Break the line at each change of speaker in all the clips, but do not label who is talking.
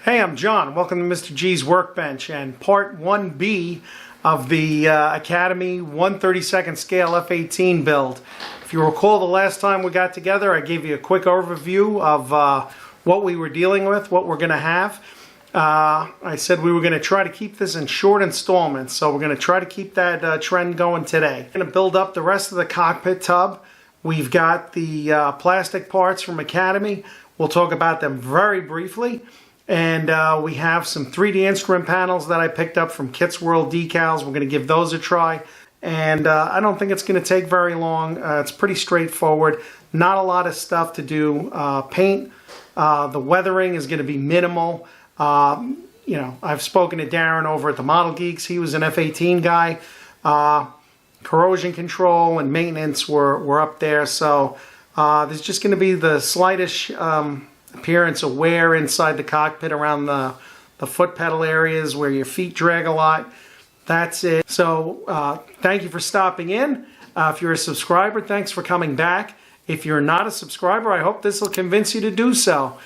Hey, I'm John. Welcome to Mr. G's Workbench and part 1B of the Academy 1/32 scale F-18 build. If you recall, the last time we got together, I gave you a quick overview of what we were dealing with, what we're going to have. I said we were going to try to keep this in short installments, so we're going to try to keep that trend going today. We're going to build up the rest of the cockpit tub. We've got the plastic parts from Academy. We'll talk about them very briefly. And we have some 3D instrument panels that I picked up from Kits World Decals. We're going to give those a try. And I don't think it's going to take very long. It's pretty straightforward. Not a lot of stuff to do. Paint. The weathering is going to be minimal. You know, I've spoken to Darren over at the Model Geeks. He was an F-18 guy. Corrosion control and maintenance were up there. So there's just going to be the slightest appearance of wear inside the cockpit around the foot pedal areas where your feet drag a lot. That's it. So thank you for stopping in. If you're a subscriber, thanks for coming back. If you're not a subscriber, I hope this will convince you to do so.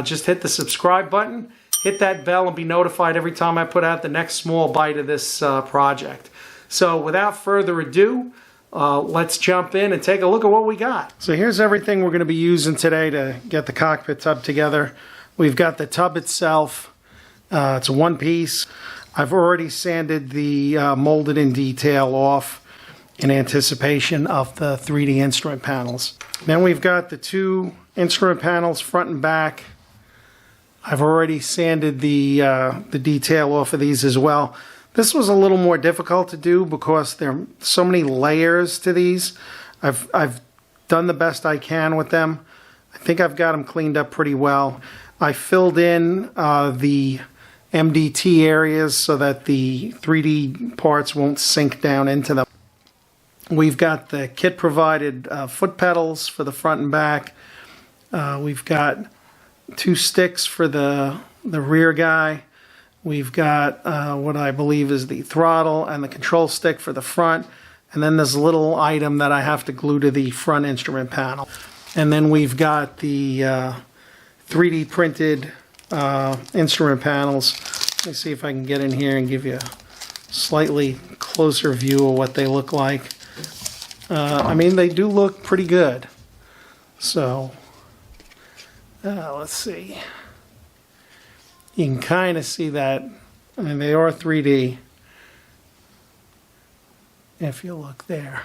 Just hit the subscribe button, hit that bell, and be notified every time I put out the next small bite of this project. So without further ado, let's jump in and take a look at what we got. So here's everything we're going to be using today to get the cockpit tub together. We've got the tub itself. It's a one piece. I've already sanded the molded in detail off in anticipation of the 3D instrument panels. Then we've got the two instrument panels front and back. I've already sanded the detail off of these as well. This was a little more difficult to do because there are so many layers to these. I've done the best I can with them. I think I've got them cleaned up pretty well. I filled in the MDT areas so that the 3D parts won't sink down into them. We've got the kit provided foot pedals for the front and back. We've got two sticks for the rear guy. We've got what I believe is the throttle and the control stick for the front. And then there's a little item that I have to glue to the front instrument panel. And then we've got the 3D printed instrument panels. Let me see if I can get in here and give you a slightly closer view of what they look like. I mean, they do look pretty good. So, let's see. You can kind of see that. I mean, they are 3D if you look there.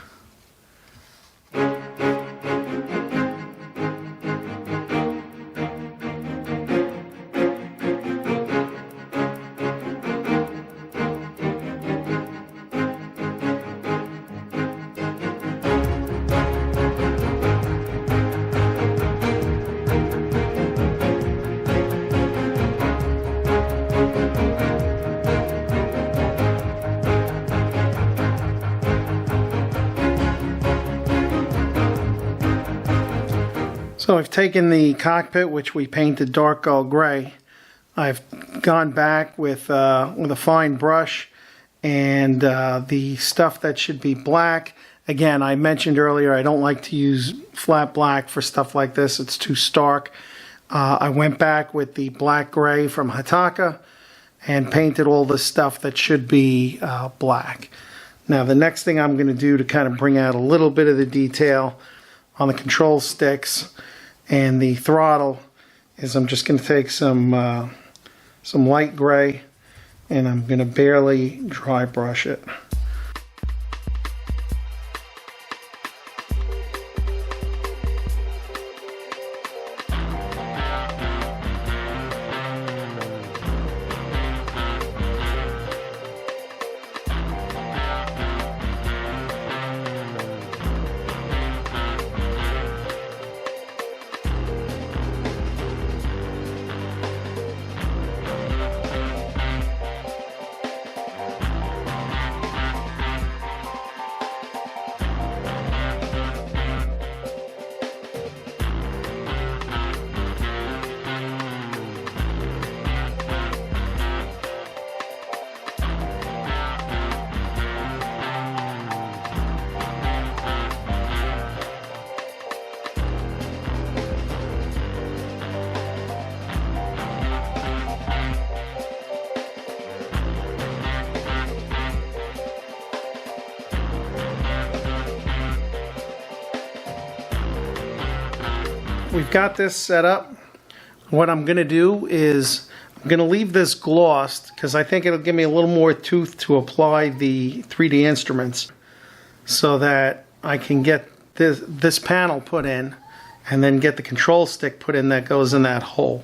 So I've taken the cockpit, which we painted dark gold gray. I've gone back with a fine brush and the stuff that should be black. Again, I mentioned earlier I don't like to use flat black for stuff like this. It's too stark. I went back with the black gray from Hataka and painted all the stuff that should be black. Now the next thing I'm going to do to kind of bring out a little bit of the detail on the control sticks and the throttle is I'm just going to take some light gray and I'm going to barely dry brush it. we've got this set up. What I'm going to do is I'm going to leave this glossed because I think it'll give me a little more tooth to apply the 3D instruments so that I can get this panel put in and then get the control stick put in that goes in that hole.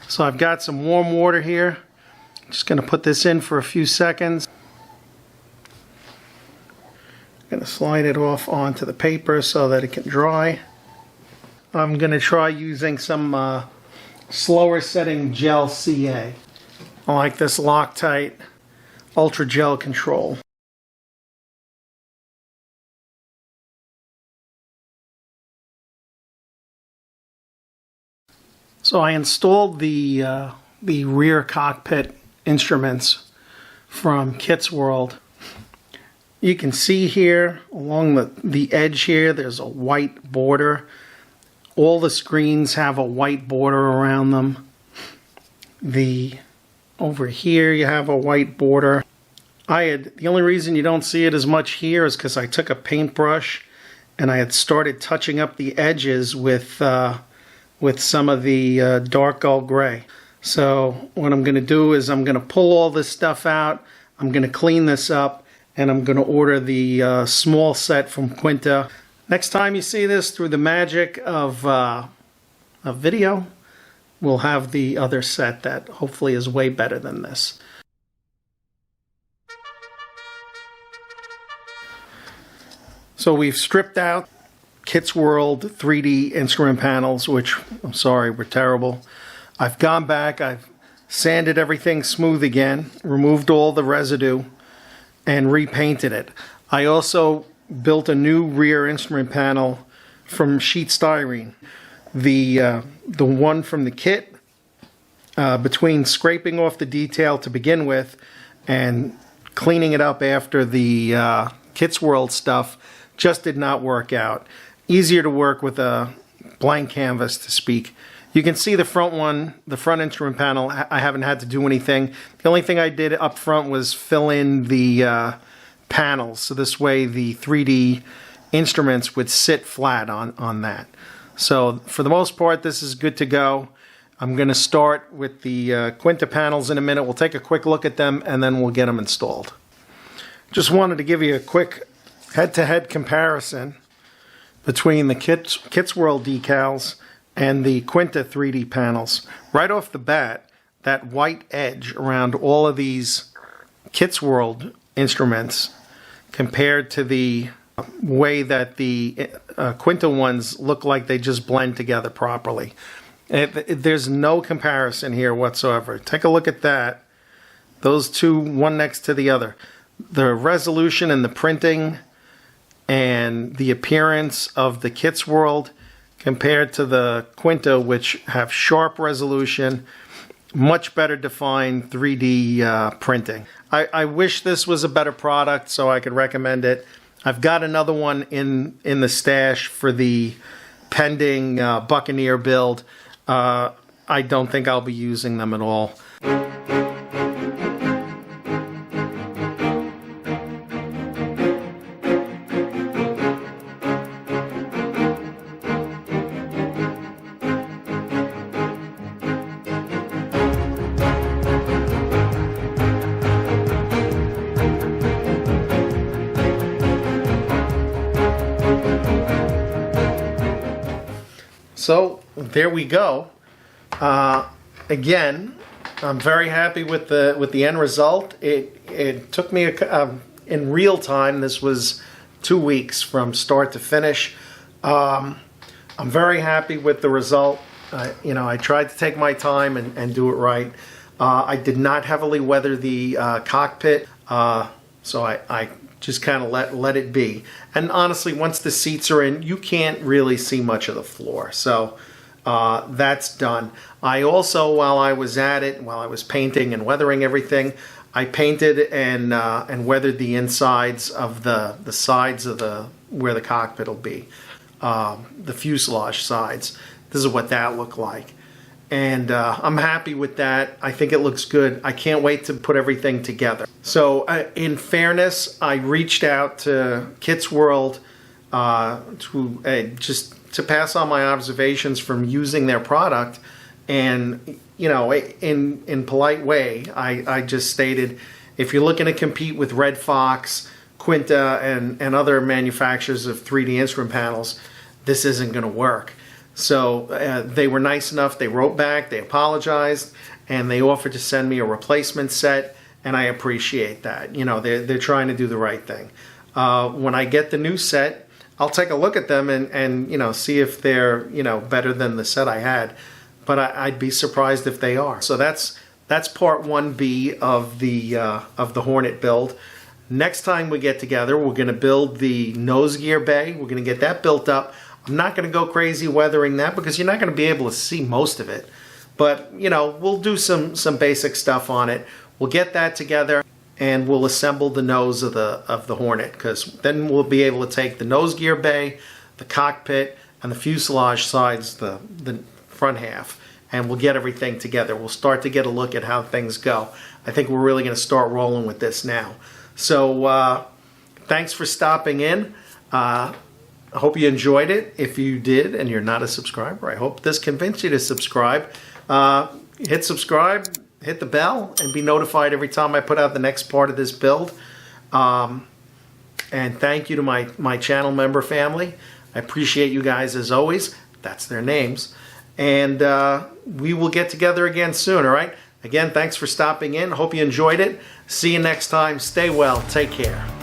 So I've got some warm water here. I'm just going to put this in for a few seconds. I'm going to slide it off onto the paper so that it can dry. I'm going to try using some slower setting gel CA. I like this Loctite Ultra Gel Control. So I installed the rear cockpit instruments from Kits World. You can see here along the edge here there's a white border. All the screens have a white border around them. Over here you have a white border. The only reason you don't see it as much here is because I took a paintbrush and I had started touching up the edges with some of the dark gold gray. So what I'm going to do is I'm going to pull all this stuff out. I'm going to clean this up and I'm going to order the small set from Quinta. Next time you see this, through the magic of a video, we'll have the other set that hopefully is way better than this. So we've stripped out Kits World 3D instrument panels, which I'm sorry were terrible. I've gone back, I've sanded everything smooth again, removed all the residue, and repainted it. I also built a new rear instrument panel from sheet styrene. The one from the kit, between scraping off the detail to begin with and cleaning it up after the Kits World stuff, just did not work out. Easier to work with a blank canvas, to speak. You can see the front one, the front instrument panel, I haven't had to do anything. The only thing I did up front was fill in the panels, so this way the 3D instruments would sit flat on that. So for the most part, this is good to go. I'm going to start with the Quinta panels in a minute. We'll take a quick look at them and then we'll get them installed. Just wanted to give you a quick head-to-head comparison between the Kits World decals and the Quinta 3D panels. Right off the bat, that white edge around all of these Kits World instruments compared to the way that the Quinta ones look like they just blend together properly. There's no comparison here whatsoever. Take a look at that. Those two, one next to the other. The resolution and the printing and the appearance of the Kits World compared to the Quinta, which have sharp resolution, much better defined 3D printing. I wish this was a better product so I could recommend it. I've got another one in the stash for the pending Buccaneer build. I don't think I'll be using them at all. So there we go. Again, I'm very happy with the end result. It took me in real time. This was 2 weeks from start to finish. I'm very happy with the result. I tried to take my time and do it right. I did not heavily weather the cockpit, so I just kind of let it be. And honestly, once the seats are in, you can't really see much of the floor. So that's done. I also, while I was at it, while I was painting and weathering everything, I painted and weathered the insides of the sides of where the cockpit will be, the fuselage sides. This is what that looked like. And I'm happy with that. I think it looks good. I can't wait to put everything together. So in fairness, I reached out to Kits World just to pass on my observations from using their product. And, you know, in polite way, I just stated, if you're looking to compete with Red Fox, Quinta, and other manufacturers of 3D instrument panels, this isn't going to work. So they were nice enough. They wrote back, they apologized, and they offered to send me a replacement set, and I appreciate that. You know, they're trying to do the right thing. When I get the new set, I'll take a look at them and you know, see if they're, you know, better than the set I had. But I'd be surprised if they are. So that's part 1B of the Hornet build. Next time we get together, we're going to build the nose gear bay. We're going to get that built up. I'm not going to go crazy weathering that because you're not going to be able to see most of it. But, you know, we'll do some basic stuff on it. We'll get that together and we'll assemble the nose of the Hornet, because then we'll be able to take the nose gear bay, the cockpit, and the fuselage sides, the front half, and we'll get everything together. We'll start to get a look at how things go. I think we're really going to start rolling with this now. So thanks for stopping in. I hope you enjoyed it. If you did and you're not a subscriber, I hope this convinced you to subscribe. Hit subscribe, hit the bell, and be notified every time I put out the next part of this build. And thank you to my channel member family. I appreciate you guys as always. That's their names. And we will get together again soon, all right? Again, thanks for stopping in. Hope you enjoyed it. See you next time. Stay well. Take care.